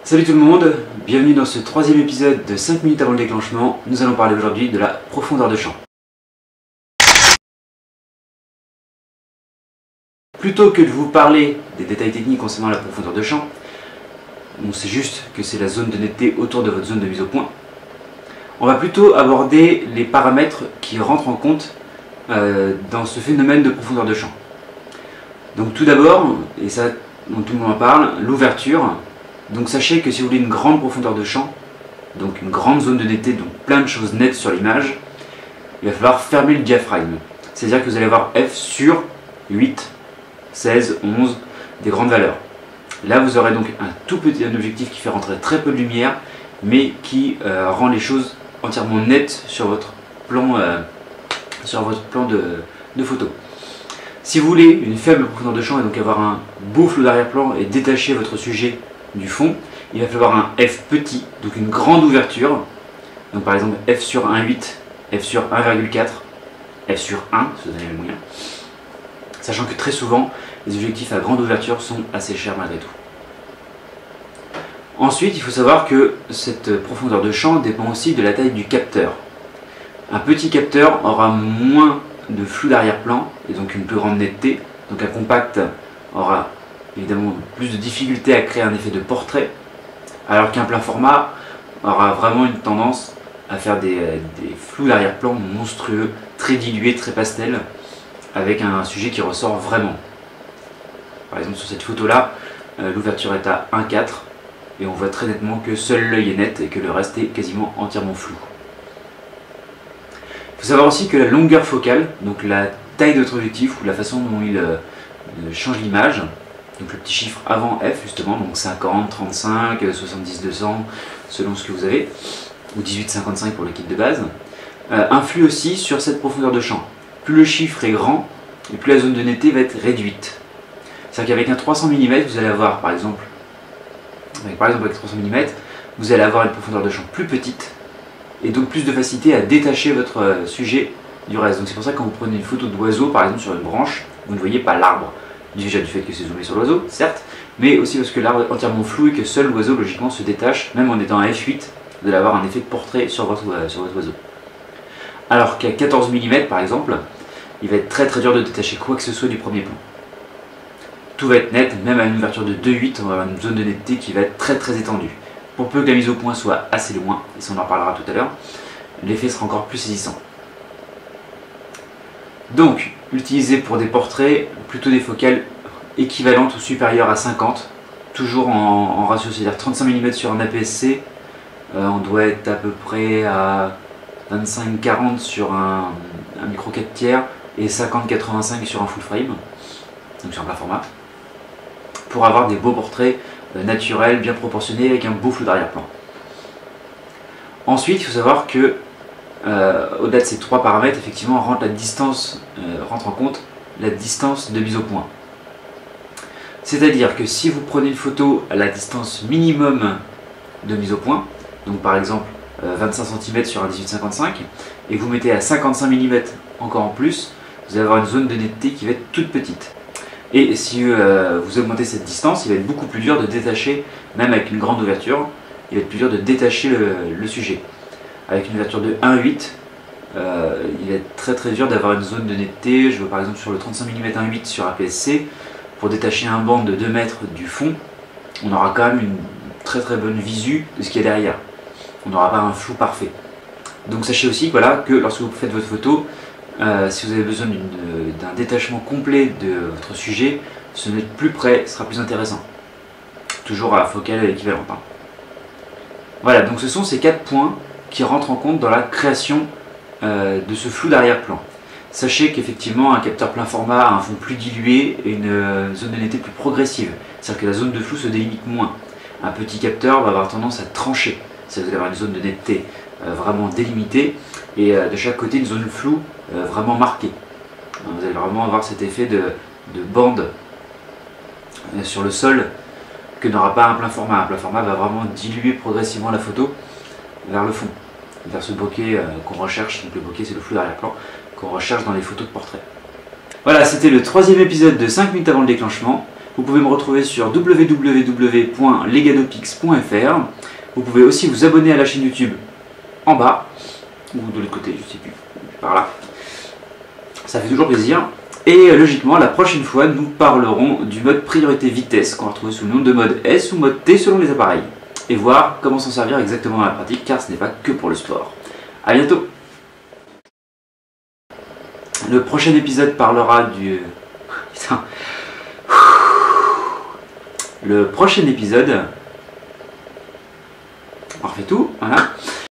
Salut tout le monde, bienvenue dans ce troisième épisode de 5 minutes avant le déclenchement. Nous allons parler aujourd'hui de la profondeur de champ. Plutôt que de vous parler des détails techniques concernant la profondeur de champ, on sait juste que c'est la zone de netteté autour de votre zone de mise au point. On va plutôt aborder les paramètres qui rentrent en compte dans ce phénomène de profondeur de champ. Donc tout d'abord, et ça dont tout le monde en parle, l'ouverture. Donc sachez que si vous voulez une grande profondeur de champ, donc une grande zone de netteté, donc plein de choses nettes sur l'image, il va falloir fermer le diaphragme. C'est-à-dire que vous allez avoir f sur 8, 16, 11, des grandes valeurs. Là vous aurez donc un objectif qui fait rentrer très peu de lumière, mais qui rend les choses entièrement nettes sur votre plan, de photo. Si vous voulez une faible profondeur de champ et donc avoir un beau flou d'arrière-plan et détacher votre sujet du fond, il va falloir un f petit, donc une grande ouverture. Donc par exemple f sur 1,8, f sur 1,4, f sur 1, si vous avez les moyens. Sachant que très souvent, les objectifs à grande ouverture sont assez chers malgré tout. Ensuite, il faut savoir que cette profondeur de champ dépend aussi de la taille du capteur. Un petit capteur aura moins de flou d'arrière-plan et donc une plus grande netteté. Donc un compact aura évidemment plus de difficultés à créer un effet de portrait, alors qu'un plein format aura vraiment une tendance à faire des flous d'arrière-plan monstrueux, très dilués, très pastels, avec un sujet qui ressort vraiment. Par exemple sur cette photo là, l'ouverture est à 1,4 et on voit très nettement que seul l'œil est net et que le reste est quasiment entièrement flou. Il faut savoir aussi que la longueur focale, donc la taille de votre objectif ou la façon dont il change l'image, donc le petit chiffre avant f justement, donc 50, 35, 70, 200 selon ce que vous avez, ou 1855 pour le kit de base, influe aussi sur cette profondeur de champ. Plus le chiffre est grand et plus la zone de netteté va être réduite. C'est-à-dire qu'avec un 300 mm vous allez avoir par exemple avec 300 mm vous allez avoir une profondeur de champ plus petite et donc plus de facilité à détacher votre sujet du reste. Donc c'est pour ça que quand vous prenez une photo d'oiseau par exemple sur une branche, vous ne voyez pas l'arbre. Déjà du fait que c'est zoomé sur l'oiseau, certes, mais aussi parce que l'arbre est entièrement flou et que seul l'oiseau logiquement se détache, même en étant à f8, vous allez avoir un effet de portrait sur votre oiseau. Alors qu'à 14 mm par exemple, il va être très dur de détacher quoi que ce soit du premier plan. Tout va être net, même à une ouverture de 2,8, on va avoir une zone de netteté qui va être très étendue. Pour peu que la mise au point soit assez loin, et ça on en reparlera tout à l'heure, l'effet sera encore plus saisissant. Donc, utilisé pour des portraits, plutôt des focales équivalentes ou supérieures à 50, toujours en ratio, c'est-à-dire 35 mm sur un APS-C, on doit être à peu près à 25-40 sur un micro 4 tiers et 50-85 sur un full frame, donc sur un plein format, pour avoir des beaux portraits naturels, bien proportionnés, avec un beau flou d'arrière-plan. Ensuite, il faut savoir que au-delà de ces trois paramètres, effectivement, rentre en compte la distance de mise au point. C'est-à-dire que si vous prenez une photo à la distance minimum de mise au point, donc par exemple 25 cm sur un 18-55, et vous mettez à 55 mm encore en plus, vous allez avoir une zone de netteté qui va être toute petite. Et si vous augmentez cette distance, il va être beaucoup plus dur de détacher, même avec une grande ouverture, il va être plus dur de détacher le sujet. Avec une ouverture de 1,8, il va être très dur d'avoir une zone de netteté. Je veux par exemple sur le 35 mm 1,8 sur APS-C, pour détacher un banc de 2 mètres du fond, on aura quand même une très bonne visu de ce qu'il y a derrière. On n'aura pas un flou parfait. Donc sachez aussi voilà, que lorsque vous faites votre photo, si vous avez besoin d'un détachement complet de votre sujet, se mettre plus près sera plus intéressant. Toujours à focale équivalente. Hein. Voilà, donc ce sont ces 4 points qui rentrent en compte dans la création de ce flou d'arrière-plan. Sachez qu'effectivement un capteur plein format a un fond plus dilué et une zone de netteté plus progressive. C'est-à-dire que la zone de flou se délimite moins. Un petit capteur va avoir tendance à trancher. C'est-à-dire que vous allez avoir une zone de netteté vraiment délimitée et de chaque côté une zone floue vraiment marquée. Donc, vous allez vraiment avoir cet effet de bande sur le sol que n'aura pas un plein format. Un plein format va vraiment diluer progressivement la photo vers le fond, vers ce bokeh qu'on recherche. Donc le bokeh c'est le flou d'arrière-plan qu'on recherche dans les photos de portrait. Voilà, c'était le troisième épisode de 5 minutes avant le déclenchement. Vous pouvez me retrouver sur www.legadopix.fr. Vous pouvez aussi vous abonner à la chaîne YouTube en bas, ou de l'autre côté, je ne sais plus, par là. Ça fait toujours plaisir. Et logiquement, la prochaine fois, nous parlerons du mode priorité vitesse qu'on va retrouver sous le nom de mode S ou mode T selon les appareils. Et voir comment s'en servir exactement dans la pratique, car ce n'est pas que pour le sport. A bientôt. Le prochain épisode parlera du... Putain. Le prochain épisode... On refait tout, voilà.